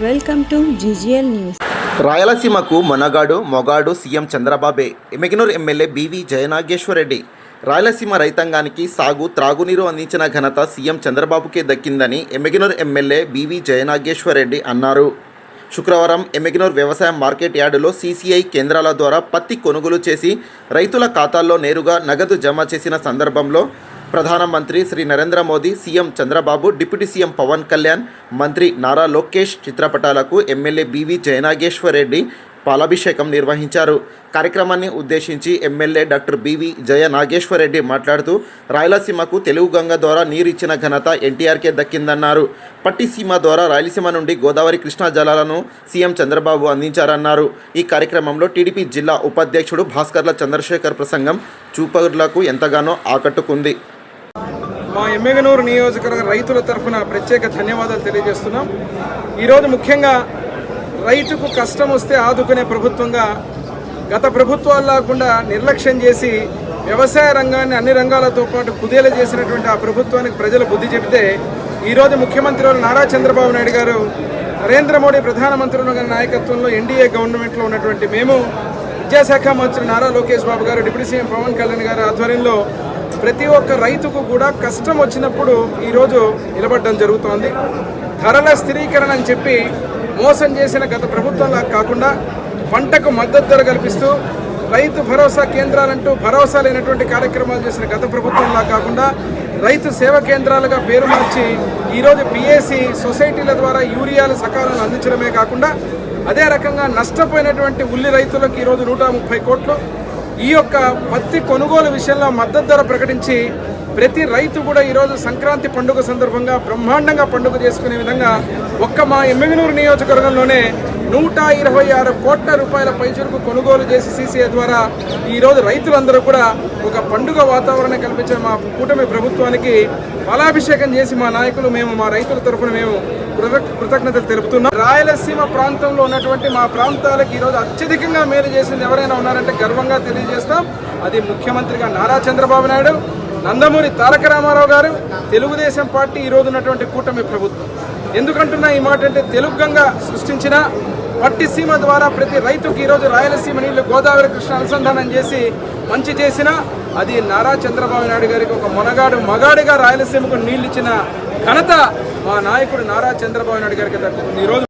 Welcome to GGL news. రాయలసీమకు మొగాడు CM చంద్రబాబే. Emmiganur MLA BV Jayanageswara Reddy. రాయలసీమ రైతాంగానికి సాగు త్రాగునీరు అందించిన ఘనత సీఎం చంద్రబాబుకే దక్కిందని ఎమ్మిగనూరు ఎమ్మెల్యే బీవీ జయనాగేశ్వరరెడ్డి అన్నారు. శుక్రవారం ఎమ్మిగనూరు వ్యవసాయ మార్కెట్ యార్డులో సీసీఐ కేంద్రాల ద్వారా పత్తి కొనుగోలు చేసి రైతుల ఖాతాల్లో నేరుగా నగదు జమ చేసిన సందర్భంలో ప్రధానమంత్రి Shri Narendra Modi, CM Chandrababu, deputy CM Pawan Kalyan, మంత్రి నారా లోకేష్ చిత్రపటాలకు ఎమ్మెల్యే బీవీ జయనాగేశ్వరరెడ్డి పాలాభిషేకం నిర్వహించారు. కార్యక్రమాన్ని ఉద్దేశించి ఎమ్మెల్యే డాక్టర్ బీవీ జయనాగేశ్వరరెడ్డి మాట్లాడుతూ రాయలసీమకు తెలుగు గంగ ద్వారా నీరు ఇచ్చిన ఘనత ఎన్టీఆర్కే దక్కిందన్నారు. పట్టిసీమ ద్వారా రాయలసీమ నుండి గోదావరి కృష్ణా జలాలను సీఎం చంద్రబాబు అందించారన్నారు. ఈ కార్యక్రమంలో టీడీపీ జిల్లా ఉపాధ్యక్షుడు భాస్కర్ల చంద్రశేఖర్ ప్రసంగం చూపరులకు ఎంతగానో ఆకట్టుకుంది. మా ఎమ్మిగనూరు నియోజకవర్గ రైతుల తరఫున ప్రత్యేక ధన్యవాదాలు తెలియజేస్తున్నాం. ఈరోజు ముఖ్యంగా రైతుకు కష్టం వస్తే ఆదుకునే ప్రభుత్వంగా గత ప్రభుత్వాలు లేకుండా నిర్లక్ష్యం చేసి వ్యవసాయ రంగాన్ని అన్ని రంగాలతో పాటు కుదేలు చేసినటువంటి ఆ ప్రభుత్వానికి ప్రజలు బుద్ధి చెబితే ఈరోజు ముఖ్యమంత్రి నారా చంద్రబాబు నాయుడు గారు, నరేంద్ర మోడీ ప్రధానమంత్రి గారి నాయకత్వంలో ఎన్డీఏ గవర్నమెంట్లో ఉన్నటువంటి మేము, విద్యాశాఖ మంత్రి నారా లోకేష్ బాబు గారు, డిప్యూటీ సీఎం పవన్ కళ్యాణ్ గారి ఆధ్వర్యంలో ప్రతి ఒక్క రైతుకు కూడా కష్టం వచ్చినప్పుడు ఈరోజు నిలబడడం జరుగుతోంది. ధరల స్థిరీకరణ అని చెప్పి మోసం చేసిన గత ప్రభుత్వంలా కాకుండా పంటకు మద్దతు ధర కల్పిస్తూ రైతు భరోసా కేంద్రాలంటూ భరోసా లేనటువంటి కార్యక్రమాలు చేసిన గత ప్రభుత్వంలా కాకుండా రైతు సేవా కేంద్రాలుగా పేరు మార్చి ఈరోజు పిఏసి సొసైటీల ద్వారా యూరియాలు సకాలంలో అందించడమే కాకుండా అదే రకంగా నష్టపోయినటువంటి ఉల్లి రైతులకు ఈరోజు 130 కోట్లు, ఈ యొక్క పత్తి కొనుగోలు విషయంలో మద్దతు ధర ప్రకటించి ప్రతి రైతు కూడా ఈరోజు సంక్రాంతి పండుగ సందర్భంగా బ్రహ్మాండంగా పండుగ చేసుకునే విధంగా ఒక్క మా ఎమ్మిగనూరు నియోజకవర్గంలోనే 126 కోట్ల రూపాయల పైచులకు కొనుగోలు చేసి సీసీఐ ద్వారా ఈరోజు రైతులందరూ కూడా ఒక పండుగ వాతావరణం కల్పించిన మా కూటమి ప్రభుత్వానికి పాలాభిషేకం చేసి మా నాయకులు మేము మా రైతుల తరఫున మేము కృతజ్ఞతలు తెలుపుతున్నాం. రాయలసీమ ప్రాంతంలో ఉన్నటువంటి మా ప్రాంతాలకు ఈరోజు అత్యధికంగా మేలు చేసింది ఎవరైనా ఉన్నారంటే గర్వంగా తెలియజేస్తాం. అది ముఖ్యమంత్రిగా నారా చంద్రబాబు నాయుడు, నందమూరి తారక రామారావు గారు, తెలుగుదేశం పార్టీ, ఈరోజు ఉన్నటువంటి కూటమి ప్రభుత్వం. ఎందుకంటున్నా ఈ మాట అంటే తెలుగు గంగ సృష్టించిన పట్టిసీమ ద్వారా ప్రతి రైతుకి ఈరోజు రాయలసీమ నీళ్లు గోదావరి కృష్ణ అనుసంధానం చేసి మంచి చేసిన అది నారా చంద్రబాబు నాయుడు గారికి ఒక మగాడిగా రాయలసీమకు నీళ్ళు ఇచ్చిన ఘనత మా నాయకుడు నారా చంద్రబాబు నాయుడు గారికి దక్కుతుంది. ఈరోజు